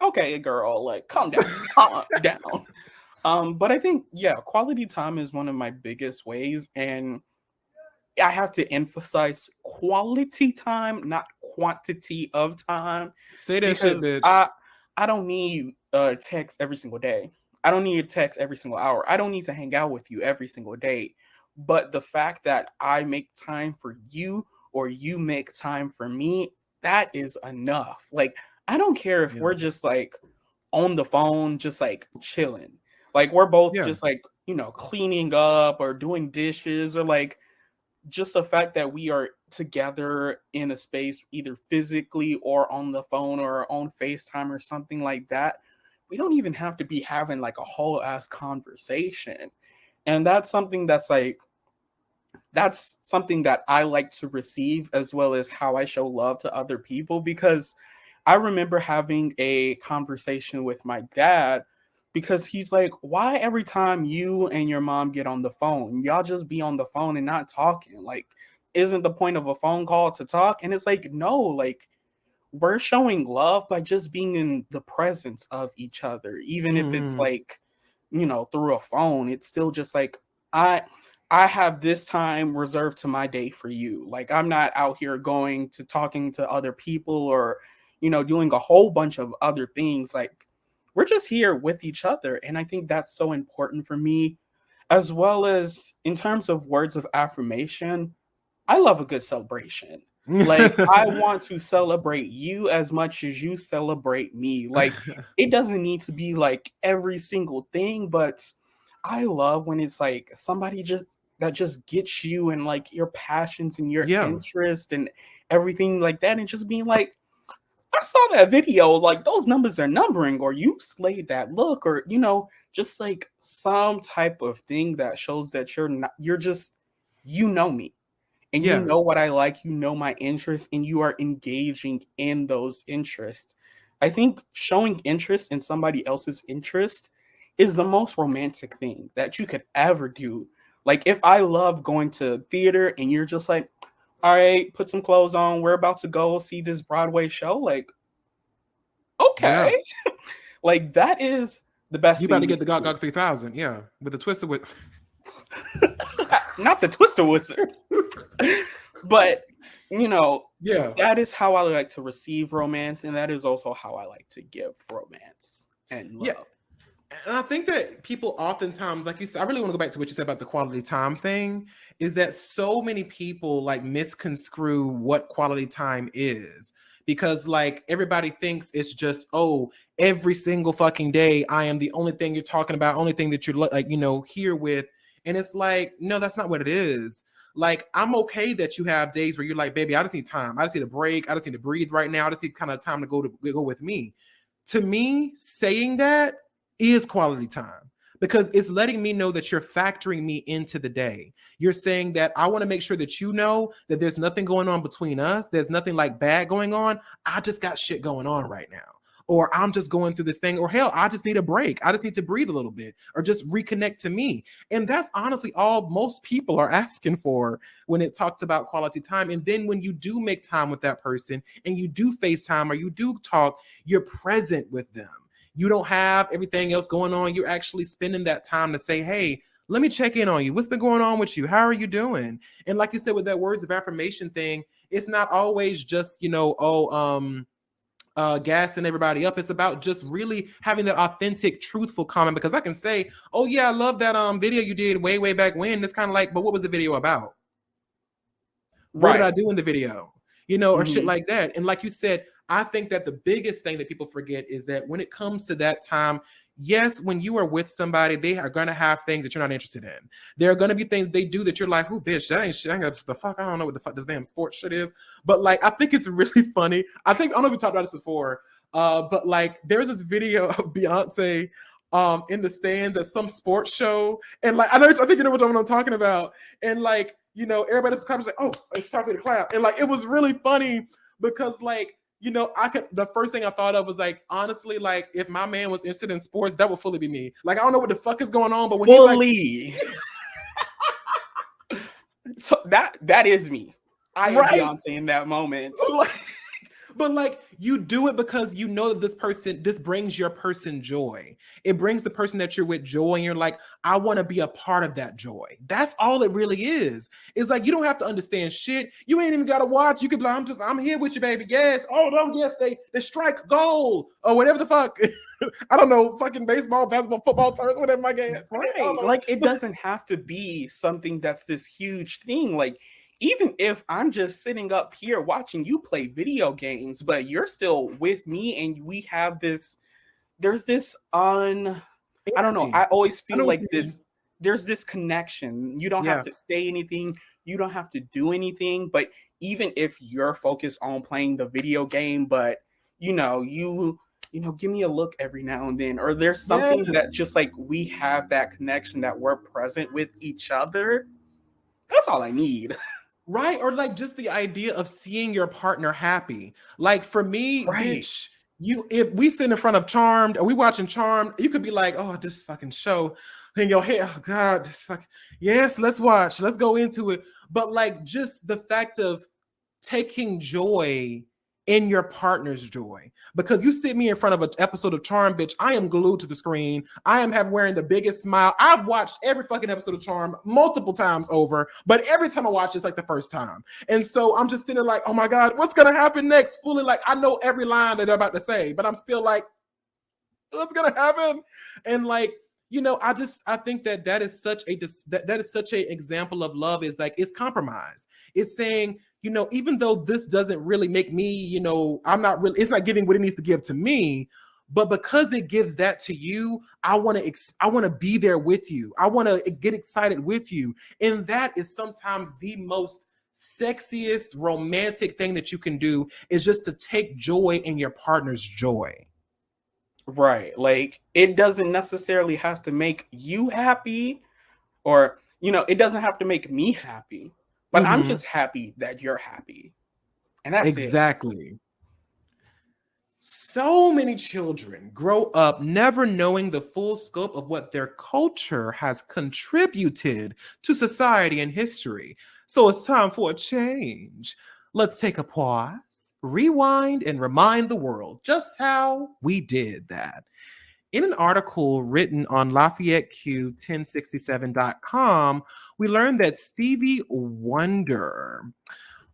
okay, girl, like calm down, calm down. But I think, yeah, quality time is one of my biggest ways, and I have to emphasize quality time, not quantity of time, Say that shit, because bitch. I don't need a text every single day. I don't need a text every single hour. I don't need to hang out with you every single day. But the fact that I make time for you or you make time for me, that is enough. Like, I don't care if we're just like on the phone, just like chilling. Like, we're both just like, cleaning up or doing dishes, or like just the fact that we are together in a space, either physically or on the phone or on FaceTime or something like that. We don't even have to be having like a whole ass conversation. And that's something that's something that I like to receive, as well as how I show love to other people. Because I remember having a conversation with my dad, because he's like, why every time you and your mom get on the phone, y'all just be on the phone and not talking? Like, isn't the point of a phone call to talk? And it's like, no, like, we're showing love by just being in the presence of each other. Even if it's like, through a phone, it's still just like, I have this time reserved to my day for you. Like, I'm not out here going to talking to other people or, doing a whole bunch of other things. Like, we're just here with each other. And I think that's so important for me, as well as in terms of words of affirmation. I love a good celebration. Like, I want to celebrate you as much as you celebrate me. Like, it doesn't need to be like every single thing, but I love when it's like somebody just gets you and like your passions and your interest and everything like that, and just being like, I saw that video, like those numbers are numbering, or you slayed that look, or just like some type of thing that shows that you're just, me, and you know what I like, my interests, and you are engaging in those interests. I think showing interest in somebody else's interest is the most romantic thing that you could ever do. Like, if I love going to theater and you're just like, all right, put some clothes on, we're about to go see this Broadway show, like, okay. Like, that is the best You thing about to you get the can do. GOG 3000, with the twister with Not the Twister Wizard. But that is how I like to receive romance, and that is also how I like to give romance and love. And I think that people oftentimes, like you said, I really want to go back to what you said about the quality time thing, is that so many people like misconstrue what quality time is. Because like everybody thinks it's just, oh, every single fucking day, I am the only thing you're talking about, only thing that you're like, here with. And it's like, no, that's not what it is. Like, I'm okay that you have days where you're like, baby, I just need time. I just need a break. I just need to breathe right now. I just need kind of time to go with me. To me, saying that is quality time, because it's letting me know that you're factoring me into the day. You're saying that I want to make sure that you know that there's nothing going on between us. There's nothing like bad going on. I just got shit going on right now. Or I'm just going through this thing, or hell, I just need a break. I just need to breathe a little bit, or just reconnect to me. And that's honestly all most people are asking for when it talks about quality time. And then when you do make time with that person and you do FaceTime or you do talk, you're present with them. You don't have everything else going on. You're actually spending that time to say, hey, let me check in on you. What's been going on with you? How are you doing? And like you said, with that words of affirmation thing, it's not always just, gassing everybody up. It's about just really having that authentic, truthful comment, because I can say, oh yeah, I love that video you did way back when. It's kind of like, but what was the video about? What did I do in the video? Or shit like that. And like you said, I think that the biggest thing that people forget is that when it comes to that time, yes, when you are with somebody, they are gonna have things that you're not interested in. There are gonna be things they do that you're like, "Who, bitch? That ain't shit. I ain't got the fuck. I don't know what the fuck this damn sports shit is." But like, I think it's really funny. I don't know if we talked about this before. But like, there's this video of Beyonce in the stands at some sports show, and like, I think you know what I'm talking about. And like, everybody's kind of like, "Oh, it's time for me to clap," and like, it was really funny because like, the first thing I thought of was like, honestly, like if my man was interested in sports, that would fully be me. Like, I don't know what the fuck is going on, but when Fully. So that is me. I am right. Beyonce in that moment. But like, you do it because you know that this brings your person joy. It brings the person that you're with joy, and you're like, I want to be a part of that joy. That's all it really is. It's like, you don't have to understand shit. You ain't even got to watch. You could be like, I'm here with you, baby. Yes. Oh no, yes, they strike goal or whatever the fuck. I don't know, fucking baseball, basketball, football terms, whatever my game. Right. Like, it doesn't have to be something that's this huge thing. Like, even if I'm just sitting up here watching you play video games, but you're still with me and we have there's this I don't know. I always feel like there's this connection. You don't have to say anything. You don't have to do anything. But even if you're focused on playing the video game, but give me a look every now and then, or there's something that just like we have that connection that we're present with each other. That's all I need. Right. Or like just the idea of seeing your partner happy. Like for me, Right. bitch, if we sit in front of Charmed or we watching Charmed, you could be like, oh, this fucking show in your head. Oh God, this fucking, yes, let's watch. Let's go into it. But like just the fact of taking joy in your partner's joy, because you sit me in front of an episode of Charm, bitch, I am glued to the screen. I am wearing the biggest smile. I've watched every fucking episode of Charm multiple times over, but every time I watch it's like the first time. And so I'm just sitting there like, oh my God, what's gonna happen next? Fully like, I know every line that they're about to say, but I'm still like, what's gonna happen? And like, I think that is such a example of love. Is like, it's compromise. It's saying, even though this doesn't really make me, it's not giving what it needs to give to me, but because it gives that to you, I want to be there with you. I want to get excited with you. And that is sometimes the most sexiest romantic thing that you can do, is just to take joy in your partner's joy. Right. Like, it doesn't necessarily have to make you happy, or, it doesn't have to make me happy, but I'm just happy that you're happy. And that's exactly. So many children grow up never knowing the full scope of what their culture has contributed to society and history. So it's time for a change. Let's take a pause, rewind, and remind the world just how we did that. In an article written on LafayetteQ1067.com, we learned that Stevie Wonder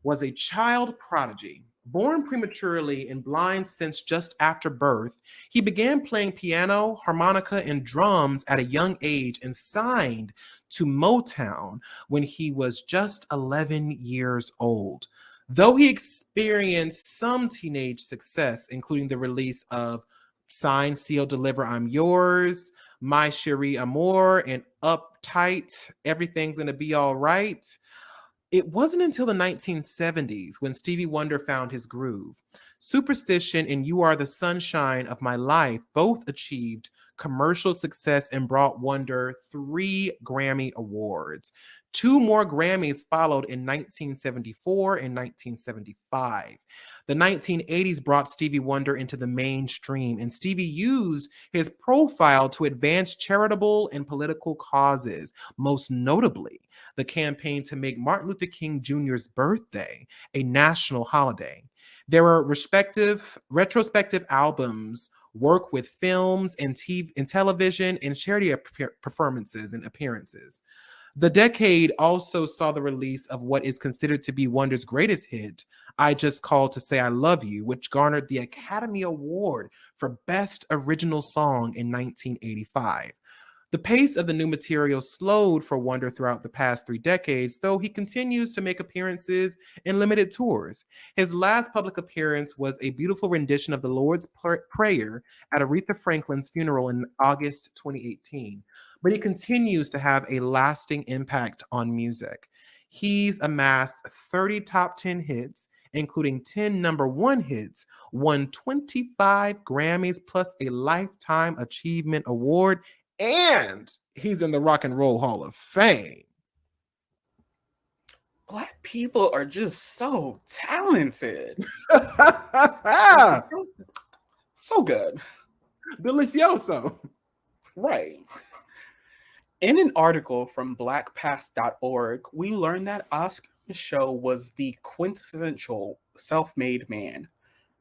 was a child prodigy. Born prematurely and blind since just after birth, he began playing piano, harmonica, and drums at a young age and signed to Motown when he was just 11 years old. Though he experienced some teenage success, including the release of Sign, Seal, Deliver, I'm Yours, My Cherie Amour, and Uptight, Everything's Gonna Be All Right, it wasn't until the 1970s when Stevie Wonder found his groove. Superstition and You Are the Sunshine of My Life both achieved commercial success and brought Wonder 3 Grammy Awards. 2 more Grammys followed in 1974 and 1975. The 1980s brought Stevie Wonder into the mainstream, and Stevie used his profile to advance charitable and political causes, most notably the campaign to make Martin Luther King Jr.'s birthday a national holiday. There were retrospective albums, work with films and television, and charity performances and appearances. The decade also saw the release of what is considered to be Wonder's greatest hit, I Just Called to Say I Love You, which garnered the Academy Award for Best Original Song in 1985. The pace of the new material slowed for Wonder throughout the past 3 decades, though he continues to make appearances and limited tours. His last public appearance was a beautiful rendition of the Lord's Prayer at Aretha Franklin's funeral in August 2018. But he continues to have a lasting impact on music. He's amassed 30 top 10 hits, including 10 number one hits, won 25 Grammys plus a Lifetime Achievement Award, and he's in the Rock and Roll Hall of Fame. Black people are just so talented. So good. Delicioso. Right. In an article from blackpast.org, we learned that Oscar Micheaux was the quintessential self-made man,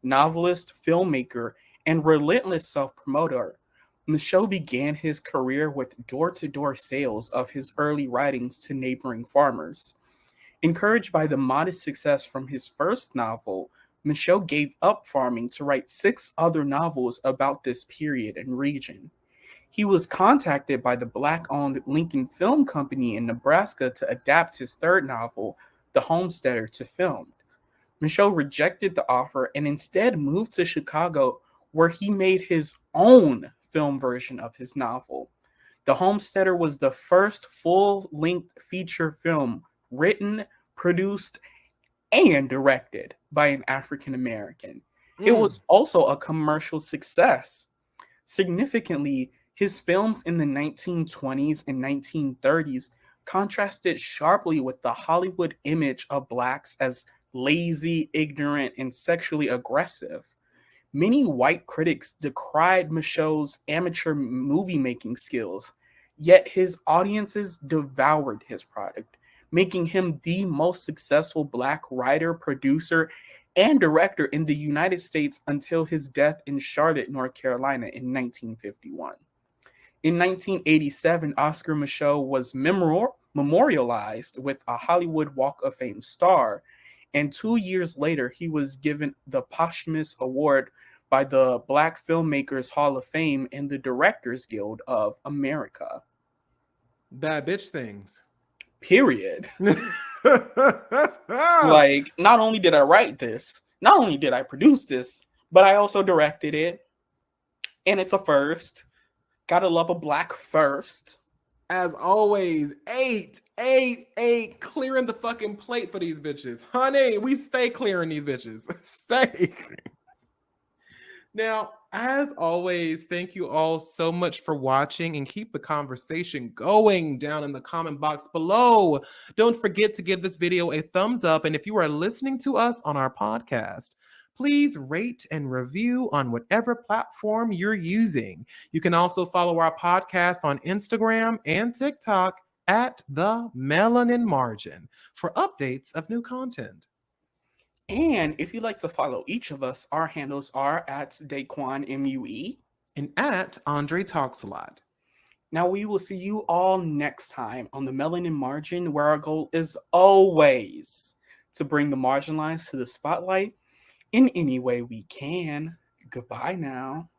novelist, filmmaker, and relentless self-promoter. Micheaux began his career with door-to-door sales of his early writings to neighboring farmers. Encouraged by the modest success from his first novel, Micheaux gave up farming to write 6 other novels about this period and region. He was contacted by the Black-owned Lincoln Film Company in Nebraska to adapt his third novel, The Homesteader, to film. Micheaux rejected the offer and instead moved to Chicago, where he made his own film version of his novel. The Homesteader was the first full-length feature film written, produced, and directed by an African American. It was also a commercial success. Significantly, his films in the 1920s and 1930s contrasted sharply with the Hollywood image of Blacks as lazy, ignorant, and sexually aggressive. Many white critics decried Micheaux's amateur movie making skills, yet his audiences devoured his product, making him the most successful Black writer, producer, and director in the United States until his death in Charlotte, North Carolina in 1951. In 1987, Oscar Micheaux was memorialized with a Hollywood Walk of Fame star, and 2 years later, he was given the posthumous award by the Black Filmmakers Hall of Fame and the Directors Guild of America. Bad bitch things. Period. Like, not only did I write this, not only did I produce this, but I also directed it, and it's a first. Gotta love a Black first. As always, 8 clearing the fucking plate for these bitches. Honey, we stay clearing these bitches. Stay. Now, as always, thank you all so much for watching, and keep the conversation going down in the comment box below. Don't forget to give this video a thumbs up, and if you are listening to us on our podcast, please rate and review on whatever platform you're using. You can also follow our podcast on Instagram and TikTok at the Melanin Margin for updates of new content. And if you'd like to follow each of us, our handles are at Daquon MUE and at Andre Talks a Lot. Now we will see you all next time on the Melanin Margin, where our goal is always to bring the marginalized to the spotlight in any way we can. Goodbye now.